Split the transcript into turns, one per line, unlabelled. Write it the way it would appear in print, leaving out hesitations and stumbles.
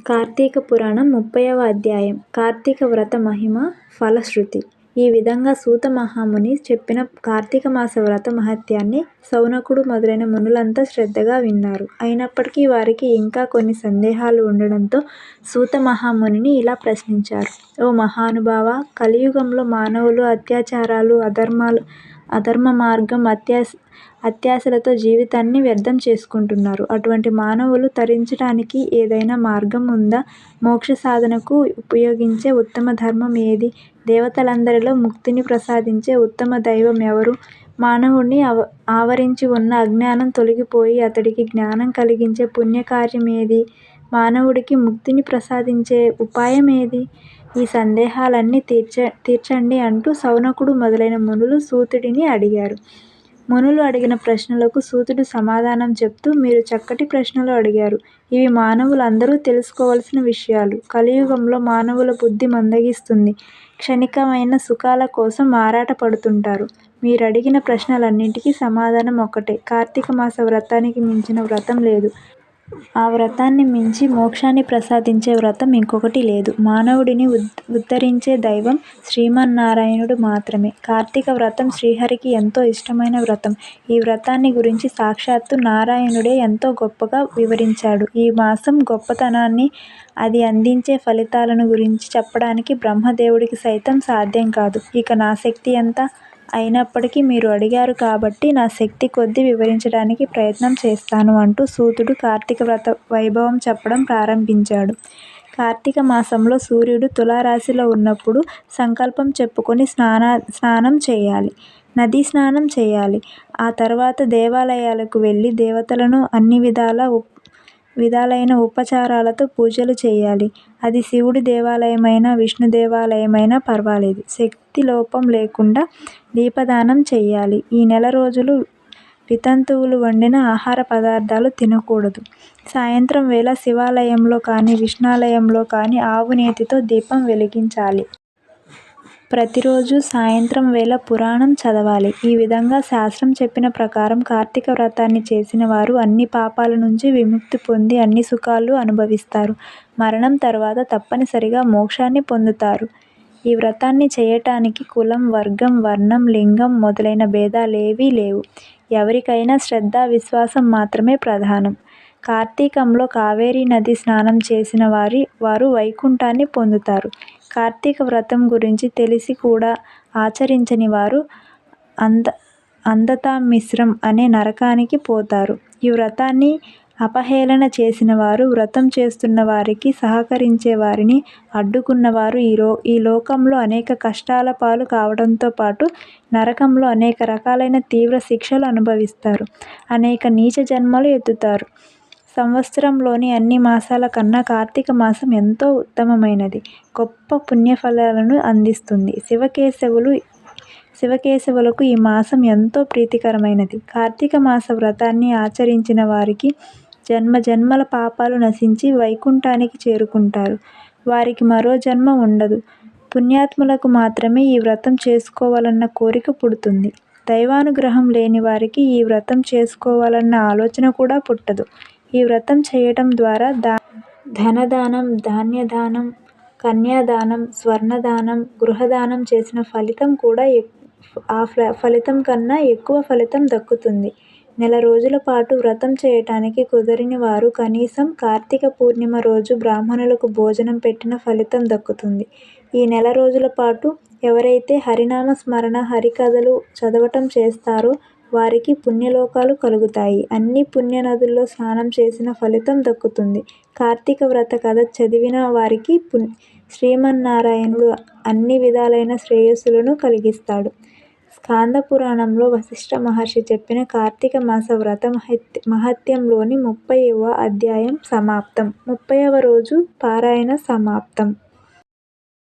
కార్తీక పురాణం 30వ అధ్యాయం కార్తీక వ్రత మహిమ ఫలశ్రుతి. ఈ విధంగా సూత మహాముని చెప్పిన కార్తీక మాస వ్రత మహత్యాన్ని శౌనకుడు మొదలైన మునులంతా శ్రద్ధగా విన్నారు. అయినప్పటికీ వారికి ఇంకా కొన్ని సందేహాలు ఉండడంతో సూత మహామునిని ఇలా ప్రశ్నించారు. ఓ మహానుభావ, కలియుగంలో మానవులు అత్యాచారాలు, అధర్మ మార్గం, అత్యాశలతో జీవితాన్ని వ్యర్థం చేసుకుంటున్నారు. అటువంటి మానవులు తరించడానికి ఏదైనా మార్గం ఉందా? మోక్ష సాధనకు ఉపయోగించే ఉత్తమ ధర్మం ఏది? దేవతలందరిలో ముక్తిని ప్రసాదించే ఉత్తమ దైవం ఎవరు? మానవుణ్ణి ఆవరించి ఉన్న అజ్ఞానం తొలగిపోయి అతడికి జ్ఞానం కలిగించే పుణ్యకార్యం ఏది? మానవుడికి ముక్తిని ప్రసాదించే ఉపాయం ఏది? ఈ సందేహాలన్నీ తీర్చండి అంటూ శౌనకుడు మొదలైన మునులు సూతుడిని అడిగారు. మునులు అడిగిన ప్రశ్నలకు సూతుడు సమాధానం చెప్తూ, మీరు చక్కటి ప్రశ్నలు అడిగారు. ఇవి మానవులు అందరూ తెలుసుకోవలసిన విషయాలు. కలియుగంలో మానవుల బుద్ధి మందగిస్తుంది. క్షణికమైన సుఖాల కోసం ఆరాట పడుతుంటారు. మీరడిగిన ప్రశ్నలన్నింటికీ సమాధానం ఒక్కటే. కార్తీక మాస వ్రతానికి మించిన వ్రతం లేదు. ఆ వ్రతాన్ని మించి మోక్షాన్ని ప్రసాదించే వ్రతం ఇంకొకటి లేదు. మానవుడిని ఉద్ధరించే దైవం శ్రీమన్నారాయణుడు మాత్రమే. కార్తీక వ్రతం శ్రీహరికి ఎంతో ఇష్టమైన వ్రతం. ఈ వ్రతాన్ని గురించి సాక్షాత్తు నారాయణుడే ఎంతో గొప్పగా వివరించాడు. ఈ మాసం గొప్పతనాన్ని, అది అందించే ఫలితాలను గురించి చెప్పడానికి బ్రహ్మదేవుడికి సైతం సాధ్యం కాదు. ఇక నా శక్తి ఎంత? అయినప్పటికీ మీరు అడిగారు కాబట్టి నా శక్తి కొద్దీ వివరించడానికి ప్రయత్నం చేస్తాను అంటూ సూతుడు కార్తీక వ్రత వైభవం చెప్పడం ప్రారంభించాడు. కార్తీక మాసంలో సూర్యుడు తులారాశిలో ఉన్నప్పుడు సంకల్పం చెప్పుకొని స్నానం చేయాలి. నదీ స్నానం చేయాలి. ఆ తర్వాత దేవాలయాలకు వెళ్ళి దేవతలను అన్ని విధాలైన ఉపచారాలతో పూజలు చేయాలి. అది శివుడి దేవాలయమైనా విష్ణు దేవాలయమైనా పర్వాలేదు. శక్తి లోపం లేకుండా దీపదానం చెయ్యాలి. ఈ నెల రోజులు వితంతువులు వండిన ఆహార పదార్థాలు తినకూడదు. సాయంత్రం వేళ శివాలయంలో కానీ విష్ణాలయంలో కానీ ఆవు నేతితో దీపం వెలిగించాలి. ప్రతిరోజు సాయంత్రం వేళ పురాణం చదవాలి. ఈ విధంగా శాస్త్రం చెప్పిన ప్రకారం కార్తీక వ్రతాన్ని చేసిన వారు అన్ని పాపాల నుంచి విముక్తి పొంది అన్ని సుఖాలు అనుభవిస్తారు. మరణం తర్వాత తప్పనిసరిగా మోక్షాన్ని పొందుతారు. ఈ వ్రతాన్ని చేయటానికి కులం, వర్గం, వర్ణం, లింగం మొదలైన భేదాలేవీ లేవు. ఎవరికైనా శ్రద్ధ, విశ్వాసం మాత్రమే ప్రధానం. కార్తీకంలో కావేరీ నది స్నానం చేసిన వారు వైకుంఠాన్ని పొందుతారు. కార్తీక వ్రతం గురించి తెలిసి కూడా ఆచరించని వారు అంధతామిశ్రం అనే నరకానికి పోతారు. ఈ వ్రతాన్ని అపహేళన చేసిన వారు, వ్రతం చేస్తున్న వారికి సహకరించే వారిని అడ్డుకున్నవారు ఈ లోకంలో అనేక కష్టాల పాలు కావడంతో పాటు నరకంలో అనేక రకాలైన తీవ్ర శిక్షలు అనుభవిస్తారు. అనేక నీచ జన్మలు ఎత్తుతారు. సంవత్సరంలోని అన్ని మాసాల కన్నా కార్తీక మాసం ఎంతో ఉత్తమమైనది. గొప్ప పుణ్యఫలాలను అందిస్తుంది. శివకేశవులకు ఈ మాసం ఎంతో ప్రీతికరమైనది. కార్తీక మాస వ్రతాన్ని ఆచరించిన వారికి జన్మ జన్మల పాపాలు నశించి వైకుంఠానికి చేరుకుంటారు. వారికి మరో జన్మ ఉండదు. పుణ్యాత్ములకు మాత్రమే ఈ వ్రతం చేసుకోవాలన్న కోరిక పుడుతుంది. దైవానుగ్రహం లేని వారికి ఈ వ్రతం చేసుకోవాలన్న ఆలోచన కూడా పుట్టదు. ఈ వ్రతం చేయటం ద్వారా ధనదానం, ధాన్యదానం, కన్యాదానం, స్వర్ణదానం, గృహదానం చేసిన ఫలితం కూడా ఆ ఫలితం కన్నా ఎక్కువ ఫలితం దక్కుతుంది. నెల రోజుల పాటు వ్రతం చేయటానికి కుదరని వారు కనీసం కార్తీక పూర్ణిమ రోజు బ్రాహ్మణులకు భోజనం పెట్టిన ఫలితం దక్కుతుంది. ఈ నెల రోజుల పాటు ఎవరైతే హరినామ స్మరణ, హరికథలు చదవటం చేస్తారో వారికి పుణ్యలోకాలు కలుగుతాయి. అన్ని పుణ్యనదుల్లో స్నానం చేసిన ఫలితం దక్కుతుంది. కార్తీక వ్రత కథ చదివిన వారికి శ్రీమన్నారాయణుడు అన్ని విధాలైన శ్రేయస్సులను కలిగిస్తాడు. స్కాంద పురాణంలో వశిష్ఠ మహర్షి చెప్పిన కార్తీక మాస వ్రత మహత్యంలోని 30వ అధ్యాయం సమాప్తం. 30వ రోజు పారాయణ సమాప్తం.